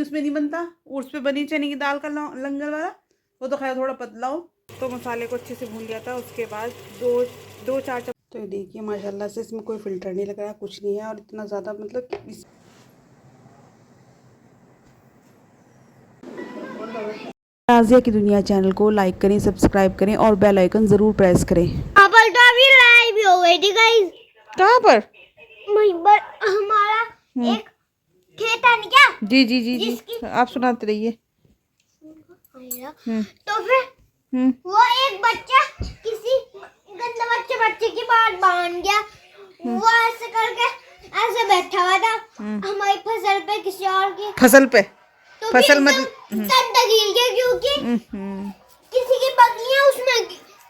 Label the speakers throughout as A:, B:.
A: उसमें नहीं बनता, उर्स पे बनी चने की दाल का लंगर वाला, वो तो खैर थोड़ा पतला हो। तो मसाले को अच्छे से भून लिया था, उसके बाद दो चार तो ये देखिए माशाल्लाह से इसमें कोई फिल्टर नहीं लग रहा, कुछ नहीं है। और इतना ज़्यादा मतलब राज़िया की दुनिया चैनल को लाइक करें, सब्सक्राइब करें और बेल आइकन ज़रूर प्रेस करें।
B: पर तो अभी लाइव हो गई थी गाइस।
A: कहाँ पर?
B: वहीं पर हमारा एक खेत है क्या?
A: जी जी जी जी, आप सुनाते रहिए।
B: तो फिर वो एक बच्चा किसी गंदे बच्चे की बात मान गया। वो ऐसे करके ऐसे बैठा हुआ था हमारी फसल पे, किसी और की
A: फसल पे।
B: तो
A: फसल
B: मतलब डंडा गिर गया क्योंकि किसी की बकरियां उसमें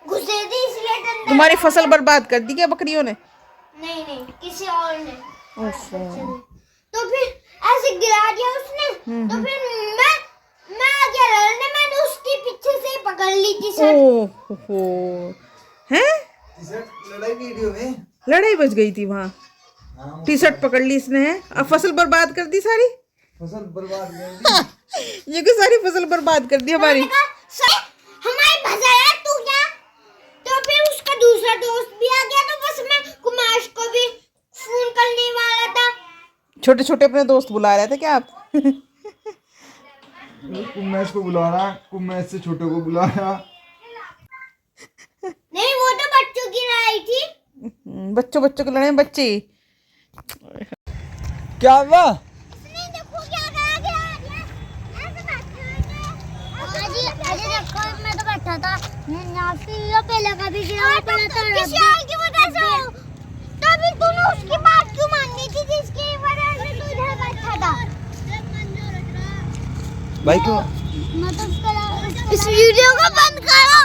B: घुसे थी, इसलिए डंडा।
A: तुम्हारी फसल बर्बाद कर दी क्या बकरियों ने?
B: नहीं नहीं, किसी और ने। तो फिर ऐसे गिरा दिया उसने। तो फिर मैं आगे लड़ने, मैंने उसके पीछे से ही पकड़ ली थी सर।
A: ओहो, हैं?
C: लड़ाई वीडियो में
A: लड़ाई बच गई थी वहाँ। टी शर्ट पकड़ ली इसने, है? अब फसल बर्बाद कर दी सारी।
C: फसल बर्बाद कर दी।
A: ये सारी फसल बर्बाद कर दी हमारी।
B: हमारी फसल है तू क्या? तो फिर उसका दूसरा दोस्त भी आ गया, तो बस मैं कुमाश को भी फोन करने वाला था।
A: छोटे छोटे अपने दोस्त बुला रहे थे क्या आप?
C: कुम्मैश को बुला रहा, कुम्मैश से छोटे को बुला रहा।
B: नहीं, वो तो बच्चों की लड़ाई थी।
A: बच्चों बच्चों के लड़ाई, बच्चे।
C: क्या हुआ?
B: मैं तो बैठा था पहले का भी गिरा, पहले तो किसी और की वजह से हो। तो अभी तूने उसकी बात क्यों माननी थी जिसकी वजह से तू इधर बैठा था?
C: भाई क्यों?
B: मैं तो इस वीडियो को बंद करो।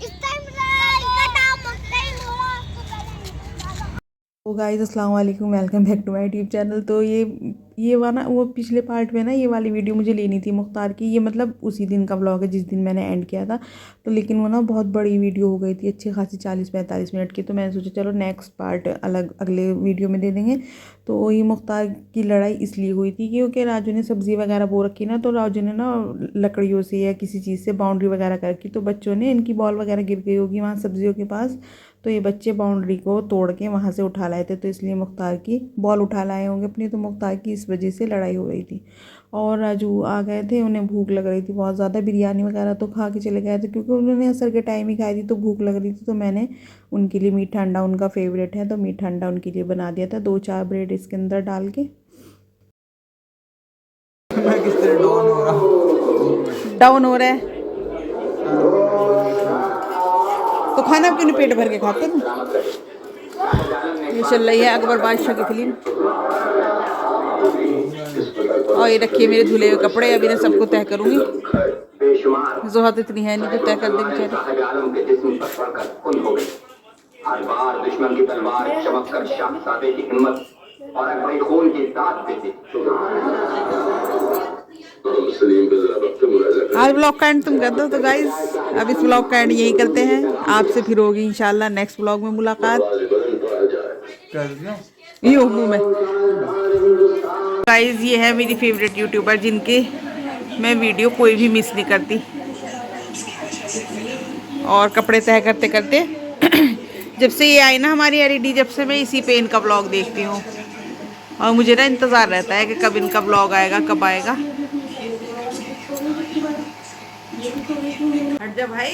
B: इस टाइम
A: तो गाइस अस्सलाम वालेकुम, welcome back to my YouTube channel. तो ये वाला वो पिछले पार्ट में ना ये वाली वीडियो मुझे लेनी थी मुख्तार की। ये मतलब उसी दिन का व्लॉग है जिस दिन मैंने एंड किया था। तो लेकिन वो ना बहुत बड़ी वीडियो हो गई थी, अच्छी खासी 40-45 मिनट की। तो मैंने सोचा चलो नेक्स्ट पार्ट अगले वीडियो में दे देंगे। तो ये मुख्तार की लड़ाई इसलिए हुई थी क्योंकि राजू ने सब्ज़ी वगैरह बो रखी ना, तो राजू ने ना लकड़ियों से या किसी चीज़ से बाउंड्री वगैरह कर रखी। तो बच्चों ने इनकी बॉल वगैरह गिर गई होगी वहाँ सब्जियों के पास। तो ये बच्चे बाउंड्री को तोड़ के वहाँ से उठा लाए थे, तो इसलिए मुख्तार की बॉल उठा लाए होंगे अपनी। तो मुख्तार की इस वजह से लड़ाई हो रही थी। और राजू आ गए थे, उन्हें भूख लग रही थी बहुत ज़्यादा। बिरयानी वगैरह तो खा के चले गए थे क्योंकि उन्होंने असर के टाइम ही खाई थी, तो भूख लग रही थी। तो मैंने उनके लिए मीठा अंडा, उनका फेवरेट है, तो मीठा अंडा उनके लिए बना दिया था, 2-4 ब्रेड इसके अंदर डाल के।
C: मैं किस तरह
A: डाउन हो रहा है तो खाना क्यों नहीं पेट भर के खाते ना। ये चल रही है अकबर बादशाह की फिल्म। और ये रखिए मेरे धुले हुए कपड़े, अभी मैं सबको तय करूंगी। जोहत इतनी है नहीं जो तय कर दे बेचारे। हर बार दुश्मन की तलवार चमक कर शाहज़ादे की हिम्मत और अपने खून की दाद देती। आज ब्लॉग का एंड तुम कर दो। तो गाइस अब इस ब्लॉग का एंड यही करते हैं। आपसे फिर होगी इंशाल्लाह नेक्स्ट ब्लॉग में मुलाकात। यो मुंह में गाइस, ये है मेरी फेवरेट यूट्यूबर जिनके मैं वीडियो कोई भी मिस नहीं करती। और कपड़े तय करते करते जब से ये आई ना हमारी LED, जब से मैं इसी पे इनका ब्लॉग देखती हूँ। और मुझे ना इंतज़ार रहता है कि कब इनका ब्लॉग आएगा, कब आएगा। हट जा भाई,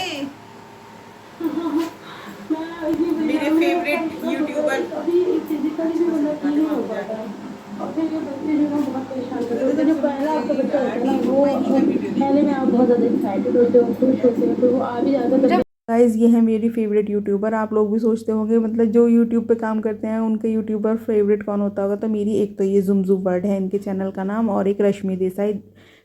A: मेरे फेवरेट यूट्यूबर। गाइस ये है मेरी फेवरेट यूट्यूबर। आप लोग भी सोचते होंगे मतलब जो यूट्यूब पे काम करते हैं उनके यूट्यूबर फेवरेट कौन होता होगा। तो मेरी एक तो ये जुमजुम वर्ड है इनके चैनल का नाम, और एक रश्मि देसाई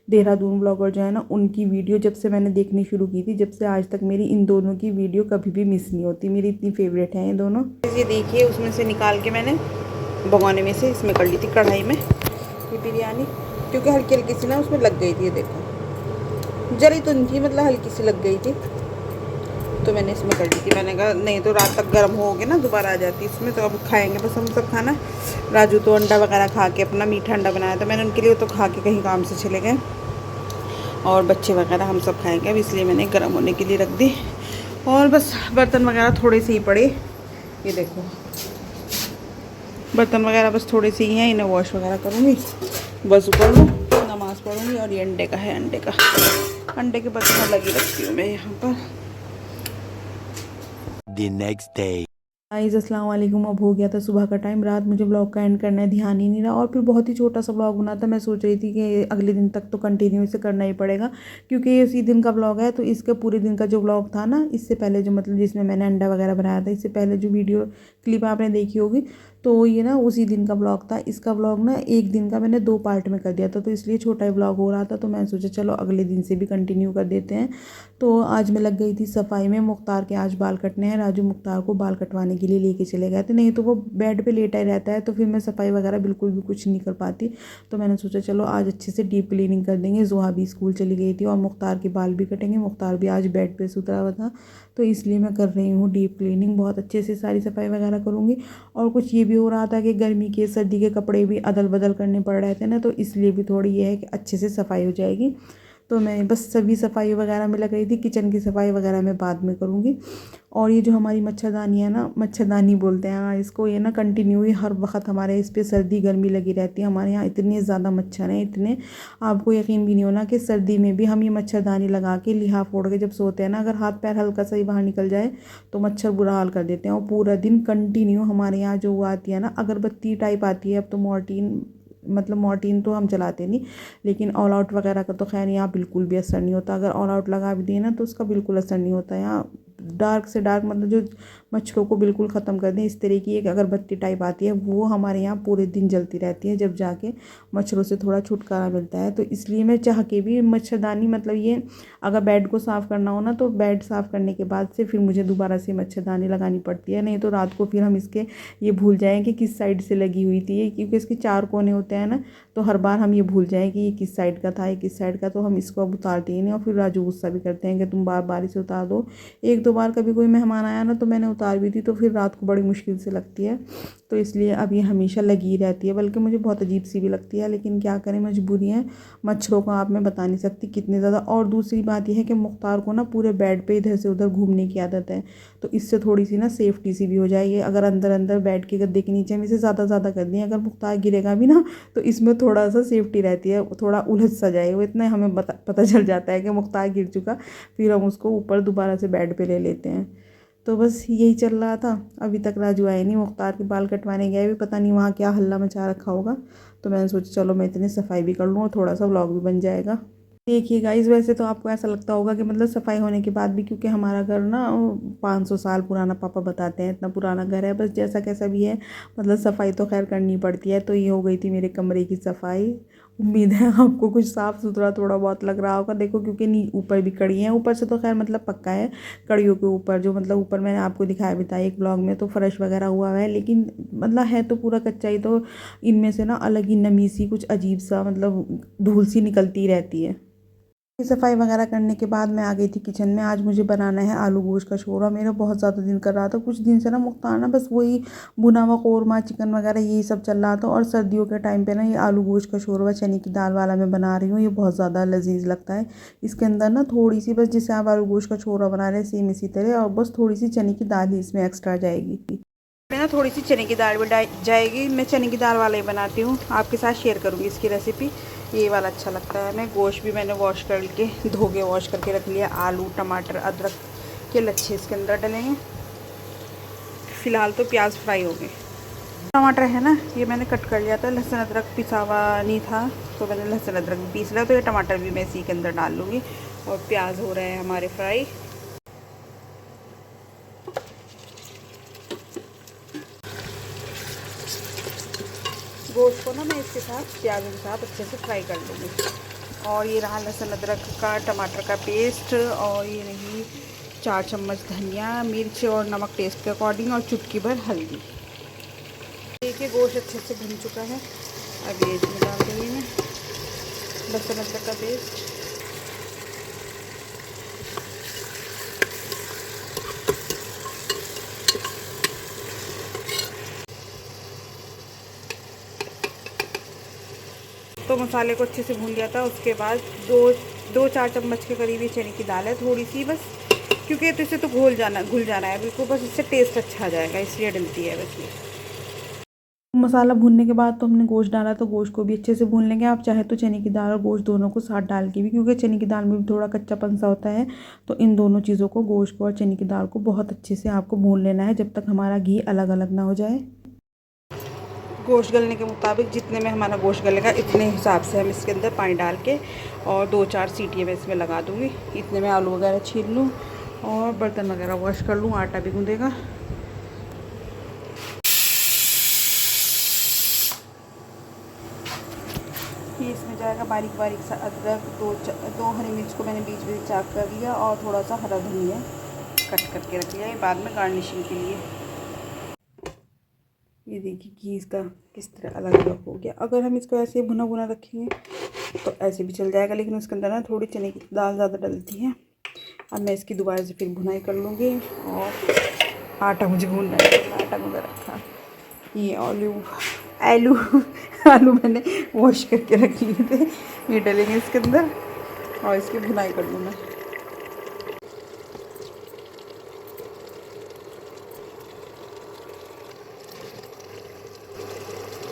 A: देहरादून ब्लॉगर जो है ना, उनकी वीडियो जब से मैंने देखनी शुरू की थी, जब से आज तक मेरी इन दोनों की वीडियो कभी भी मिस नहीं होती। मेरी इतनी फेवरेट हैं ये दोनों। ये देखिए उसमें से निकाल के मैंने भगोने में से इसमें कर ली थी कढ़ाई में ये बिरयानी, क्योंकि हल्की हल्की सी ना उसमें लग गई थी। ये देखो जली तो नहीं थी, मतलब हल्की सी लग गई थी। तो मैंने इसमें कर दी थी। मैंने कहा नहीं तो रात तक गर्म होगे ना दोबारा आ जाती इसमें, तो अब खाएंगे बस हम सब खाना। राजू तो अंडा वगैरह खा के अपना मीठा अंडा बनाया था मैंने उनके लिए, तो खा के कहीं काम से चले गए, और बच्चे वगैरह हम सब खाएंगे अब, इसलिए मैंने गर्म होने के लिए रख दी। और बस बर्तन वगैरह थोड़े से ही पड़े, ये देखो बर्तन वगैरह बस थोड़े से ही हैं, इन्हें वॉश वगैरह करूँगी, बस पढ़ लूँ, नमाज़ पढ़ूँगी। और ये अंडे का है, अंडे के बर्तन लगी रखती हूँ मैं यहाँ पर।
D: The next day.
A: गाइस अस्सलाम वालेकुम। अब हो गया था सुबह का टाइम, रात मुझे ब्लॉग का एंड करना है ध्यान ही नहीं रहा, और फिर बहुत ही छोटा सा ब्लॉग बना था। मैं सोच रही थी कि अगले दिन तक तो कंटिन्यू इसे करना ही पड़ेगा, क्योंकि ये इसी दिन का ब्लॉग है। तो इसके पूरे दिन का जो ब्लॉग था ना, इससे पहले जो मतलब जिसमें मैंने अंडा वगैरह बनाया था, इससे पहले जो वीडियो क्लिप आपने देखी होगी, तो ये ना उसी दिन का ब्लॉग था। इसका ब्लॉग ना एक दिन का मैंने 2 पार्ट में कर दिया था, तो इसलिए छोटा ही ब्लॉग हो रहा था। तो मैं सोचा चलो अगले दिन से भी कंटिन्यू कर देते हैं। तो आज मैं लग गई थी सफाई में। मुख्तार के आज बाल कटने हैं, राजू मुख्तार को बाल कटवाने के लिए लेके चले गए थे, नहीं तो वो बेड पे लेटा ही रहता है, तो फिर मैं सफाई वगैरह बिल्कुल भी कुछ नहीं कर पाती। तो मैंने सोचा चलो आज अच्छे से डीप क्लीनिंग कर देंगे। जोहा भी स्कूल चली गई थी और मुख्तार के बाल भी कटेंगे, मुख्तार भी आज बेड पे सुतरा हुआ था, तो इसलिए मैं कर रही हूँ डीप क्लीनिंग। बहुत अच्छे से सारी सफाई वगैरह करूँगी। और कुछ ये भी हो रहा था कि गर्मी के सर्दी के कपड़े भी अदल बदल करने पड़ रहे थे ना, तो इसलिए भी थोड़ी ये है कि अच्छे से सफाई हो जाएगी। तो मैं बस सभी सफाई वगैरह में लग रही थी। किचन की सफाई वगैरह मैं बाद में करूँगी। और ये जो हमारी मच्छरदानी है ना, मच्छरदानी बोलते हैं हाँ इसको, ये ना कंटिन्यू ही हर वक्त हमारे इस पर सर्दी गर्मी लगी रहती है। हमारे यहाँ इतने ज़्यादा मच्छर हैं, इतने आपको यकीन भी नहीं होना कि सर्दी में भी हम ये मच्छरदानी लगा के लिहाफ ओढ़ के जब सोते हैं ना, अगर हाथ पैर हल्का सा ही बाहर निकल जाए तो मच्छर बुरा हाल कर देते हैं। और पूरा दिन कंटिन्यू हमारे यहाँ जो वो आती है ना, अगरबत्ती टाइप आती है, अब तो मॉर्टीन तो हम चलाते नहीं, लेकिन ऑल आउट वगैरह का तो खैर यहाँ बिल्कुल भी असर नहीं होता। अगर ऑल आउट लगा भी दिए ना तो उसका बिल्कुल असर नहीं होता। यहाँ डार्क से डार्क मतलब जो मच्छरों को बिल्कुल ख़त्म कर दें, इस तरह की एक अगरबत्ती टाइप आती है, वो हमारे यहाँ पूरे दिन जलती रहती है, जब जाके मच्छरों से थोड़ा छुटकारा मिलता है। तो इसलिए मैं चाह के भी मच्छरदानी, मतलब ये अगर बेड को साफ़ करना हो ना, तो बेड साफ़ करने के बाद से फिर मुझे दोबारा से मच्छरदानी लगानी पड़ती है, नहीं तो रात को फिर हम इसके ये भूल जाएँ कि किस साइड से लगी हुई थी ये, क्योंकि इसके 4 कोने होते हैं ना, तो हर बार हम ये भूल जाएँ कि ये किस साइड का था, ये किस साइड का। तो हम इसको अब उतारते ही नहीं, और फिर राजू गुस्सा भी करते हैं कि तुम बार बार इसे उतार दो। 1-2 बार कभी कोई मेहमान आया ना तो मैंने उतार भी थी, तो फिर रात को बड़ी मुश्किल से लगती है, तो इसलिए अब ये हमेशा लगी रहती है। बल्कि मुझे बहुत अजीब सी भी लगती है, लेकिन क्या करें, मजबूरी है। मच्छरों का आप मैं बता नहीं सकती कितने ज़्यादा। और दूसरी बात यह है कि मुख्तार को ना पूरे बेड पे इधर से उधर घूमने की आदत है, तो इससे थोड़ी सी ना सेफ्टी सी भी हो जाएगी। अगर अंदर बेड के गद्दे के नीचे हम इसे ज़्यादा कर दें, अगर मुख्तार गिरेगा भी ना तो इसमें थोड़ा सा सेफ्टी रहती है, थोड़ा उलझ सा जाएगा। वो इतना हमें पता चल जाता है कि मुख्तार गिर चुका, फिर हम उसको ऊपर दोबारा से बेड पे ले लेते हैं। तो बस यही चल रहा था। अभी तक राजू आए नहीं, मुख्तार के बाल कटवाने गए भी, पता नहीं वहाँ क्या हल्ला मचा रखा होगा। तो मैंने सोचा चलो मैं इतनी सफाई भी कर लूँ और थोड़ा सा व्लॉग भी बन जाएगा। देखिए गाइस, वैसे तो आपको ऐसा लगता होगा कि मतलब सफाई होने के बाद भी, क्योंकि हमारा घर ना 500 साल पुराना, पापा बताते हैं इतना पुराना घर है, बस जैसा कैसा भी है मतलब सफाई तो खैर करनी पड़ती है। तो ये हो गई थी मेरे कमरे की सफाई। उम्मीद है आपको कुछ साफ़ सुथरा थोड़ा बहुत लग रहा होगा। देखो क्योंकि ऊपर भी कड़ी हैं, ऊपर से तो खैर मतलब पक्का है, कड़ियों के ऊपर जो मतलब ऊपर मैंने आपको दिखाया भी था एक ब्लॉग में, तो फर्श वगैरह हुआ है, लेकिन मतलब है तो पूरा कच्चा ही, तो इनमें से ना अलग ही नमी सी, कुछ अजीब सा मतलब धूल सी निकलती रहती है। सफाई वगैरह करने के बाद मैं आ गई थी किचन में। आज मुझे बनाना है आलू गोश्त का शोरबा। मेरा बहुत ज़्यादा दिन कर रहा था, कुछ दिन से ना मुख्तार ना बस वही भुना हुआ कौरमा चिकन वगैरह यही सब चल रहा था। और सर्दियों के टाइम पे ना ये आलू गोश्त का शोरबा चने की दाल वाला मैं बना रही हूँ, ये बहुत ज़्यादा लजीज लगता है। इसके अंदर ना थोड़ी सी, बस जैसे आप आलू गोश्त का शोरबा बना रहे हैं सेम इसी तरह, और बस थोड़ी सी चने की दाल ही इसमें एक्स्ट्रा जाएगी। मैं ना थोड़ी सी चने की दाल भी जाएगी। मैं चने की दाल वाला ही बनाती हूँ, आपके साथ शेयर करूँगी इसकी रेसिपी। ये वाला अच्छा लगता है। मैं गोश्त भी मैंने वॉश करके धो के वॉश करके रख लिया। आलू टमाटर अदरक के लच्छे इसके अंदर डलेंगे। फ़िलहाल तो प्याज फ्राई हो गए। टमाटर है ना, ये मैंने कट कर लिया था, लहसुन अदरक पिसा हुआ नहीं था, तो मैंने लहसुन अदरक भी पीस लिया। तो ये टमाटर भी मैं इसी के अंदर डाल लूँगी। और प्याज हो रहे हैं हमारे फ्राई। गोश्त को ना मैं इसके साथ प्याज़ों के साथ अच्छे से फ्राई कर लूँगी। और ये रहा लहसुन अदरक का टमाटर का पेस्ट, और ये रही 4 चम्मच धनिया मिर्च और नमक टेस्ट के अकॉर्डिंग, और चुटकी भर हल्दी। देखिए गोश्त अच्छे से भुन चुका है। अब ये इसमें डाल दूँगी मैं लहसुन अदरक का पेस्ट। तो मसाले को अच्छे से भून लिया था। उसके बाद दो चार चम्मच के करीब ये चने की दाल है, थोड़ी सी बस, क्योंकि तो इसे तो घुल जाना है बिल्कुल, बस इससे टेस्ट अच्छा आ जाएगा इसलिए डलती है बस ये। मसाला भूनने के बाद तो हमने गोश्त डाला, तो गोश्त को भी अच्छे से भून लेंगे। आप चाहे तो चने की दाल और गोश्त दोनों को साथ डाल के भी, क्योंकि चने की दाल में भी थोड़ा कच्चापन सा होता है, तो इन दोनों चीज़ों को, गोश्त को और चने की दाल को बहुत अच्छे से आपको भून लेना है जब तक हमारा घी अलग अलग ना हो जाए। गोश्त गलने के मुताबिक जितने में हमारा गोश्त गलेगा इतने हिसाब से हम इसके अंदर पानी डाल के और 2-4 सीटियाँ मैं इसमें लगा दूँगी। इतने में आलू वगैरह छील लूँ और बर्तन वगैरह वॉश कर लूँ, आटा भी गूँधेगा। ये इसमें जाएगा बारीक बारीक सा अदरक, दो हरी मिर्च को मैंने बीच बीच चाक कर लिया और थोड़ा सा हरा धनिया कट करके रख लिया, ये बाद में गार्निशिंग के लिए। ये देखिए घी इसका किस तरह अलग अलग हो गया। अगर हम इसको ऐसे भुना भुना रखेंगे तो ऐसे भी चल जाएगा, लेकिन उसके अंदर ना थोड़ी चने की दाल ज़्यादा डलती है। अब मैं इसकी दोबारा से फिर भुनाई कर लूँगी। और आटा मुझे भूनना है, आटा मुझे रखा। ये आलू मैंने वॉश करके रख लिए थे, ये डलेंगे इसके अंदर और इसकी भुनाई कर लूँ मैं।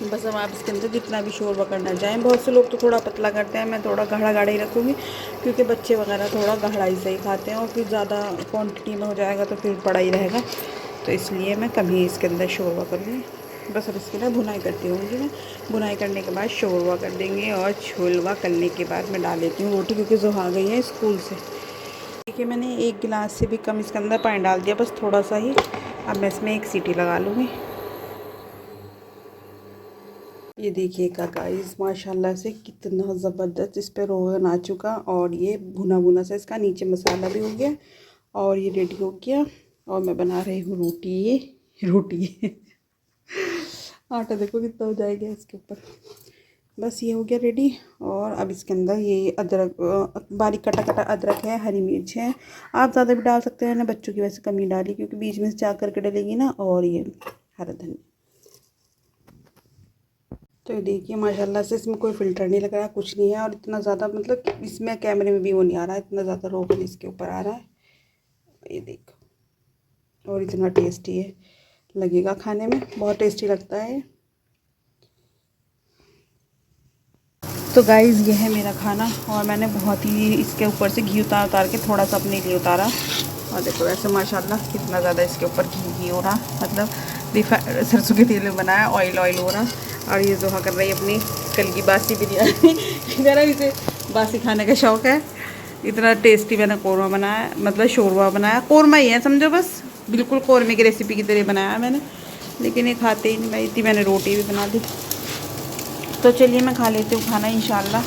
A: बस अब आप इसके अंदर जितना भी शोरबा करना चाहें। बहुत से लोग तो थोड़ा पतला करते हैं, मैं थोड़ा गाढ़ा ही रखूँगी, क्योंकि बच्चे वगैरह थोड़ा गाढ़ा ही सही खाते हैं और फिर ज़्यादा क्वांटिटी में हो जाएगा तो फिर बड़ा ही रहेगा, तो इसलिए मैं कम ही इसके अंदर शोरबा करूँगी। बस अब इसके अंदर भुनाई करती होंगी मैं। भुनाई करने के बाद शोरबा कर देंगे और छोलवा करने के बाद मैं डाल देती हूँ रोटी, क्योंकि ज़ोहा आ गई है स्कूल से। देखिए मैंने 1 गिलास से भी कम इसके अंदर पानी डाल दिया, बस थोड़ा सा ही। अब मैं इसमें 1 सीटी लगा लूँगी। ये देखिएगा गाइस, माशाल्लाह से कितना ज़बरदस्त इस पर रोगन आ चुका, और ये भुना भुना सा इसका नीचे मसाला भी हो गया और ये रेडी हो गया। और मैं बना रही हूँ रोटी। ये रोटी आटा देखो कितना हो जाएगा इसके ऊपर। बस ये हो गया रेडी। और अब इसके अंदर ये अदरक, बारीक कटा कटा अदरक है, हरी मिर्च है, आप ज़्यादा भी डाल सकते हैं ना, बच्चों की वैसे कमी डाली क्योंकि बीच में से चाक करके डलेगी ना। और ये हरा धनिया। तो ये देखिए माशाल्लाह से इसमें कोई फ़िल्टर नहीं लग रहा, कुछ नहीं है। और इतना ज़्यादा मतलब इसमें कैमरे में भी वो नहीं आ रहा है, इतना ज़्यादा रोगन इसके ऊपर आ रहा है, ये देखो। और इतना टेस्टी है, लगेगा खाने में, बहुत टेस्टी लगता है। तो गाइज़ ये है मेरा खाना, और मैंने बहुत ही इसके ऊपर से घी उतार के थोड़ा सा अपने लिए उतारा। और देखो वैसे माशाल्लाह कितना ज़्यादा इसके ऊपर घी हो रहा, मतलब सरसों के तेल में बनाया, ऑयल हो रहा। और ये ज़ोहा कर रही है अपनी कल की बासी बिरयानी ज़रा इसे बासी खाने का शौक़ है। इतना टेस्टी मैंने कौरमा बनाया, मतलब शोरबा बनाया, कौरमा ही है समझो, बस बिल्कुल कौरमे की रेसिपी की तरह बनाया मैंने, लेकिन ये खाते ही नहीं। मैं इतनी मैंने रोटी भी बना दी। तो चलिए मैं खा लेती हूँ खाना, इंशाल्लाह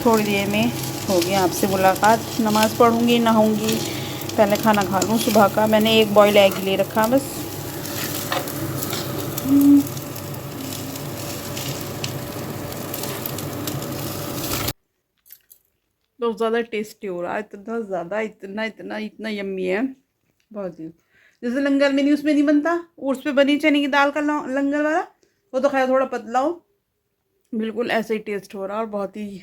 A: थोड़ी देर में होगी आपसे मुलाकात। नमाज़ पढ़ूँगी, नहाऊँगी, पहले खाना खा लूँ सुबह का। मैंने 1 बॉयल एग ले रखा बस। तो ज़्यादा टेस्टी हो रहा है, इतना ज़्यादा, इतना यम्मी है, बहुत ही। जैसे लंगर में नहीं, उसमें नहीं बनता, उर्स पे बनी चने की दाल का लंगर वाला, वो तो खैर थोड़ा पतला हो, बिल्कुल ऐसे ही टेस्ट हो रहा है और बहुत ही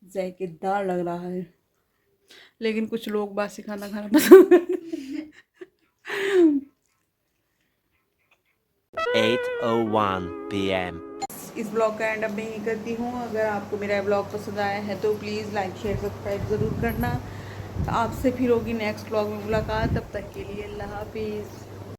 A: जायकेदार लग रहा है। लेकिन कुछ लोग बासी खाना पसंद करते हैं।
D: 8:01 PM।
A: इस ब्लॉग का एंड अब मैं यही करती हूँ। अगर आपको मेरा ब्लॉग पसंद आया है तो प्लीज़ लाइक शेयर सब्सक्राइब ज़रूर करना। तो आपसे फिर होगी नेक्स्ट ब्लॉग में मुलाकात, तब तक के लिए अल्लाह हाफिज़।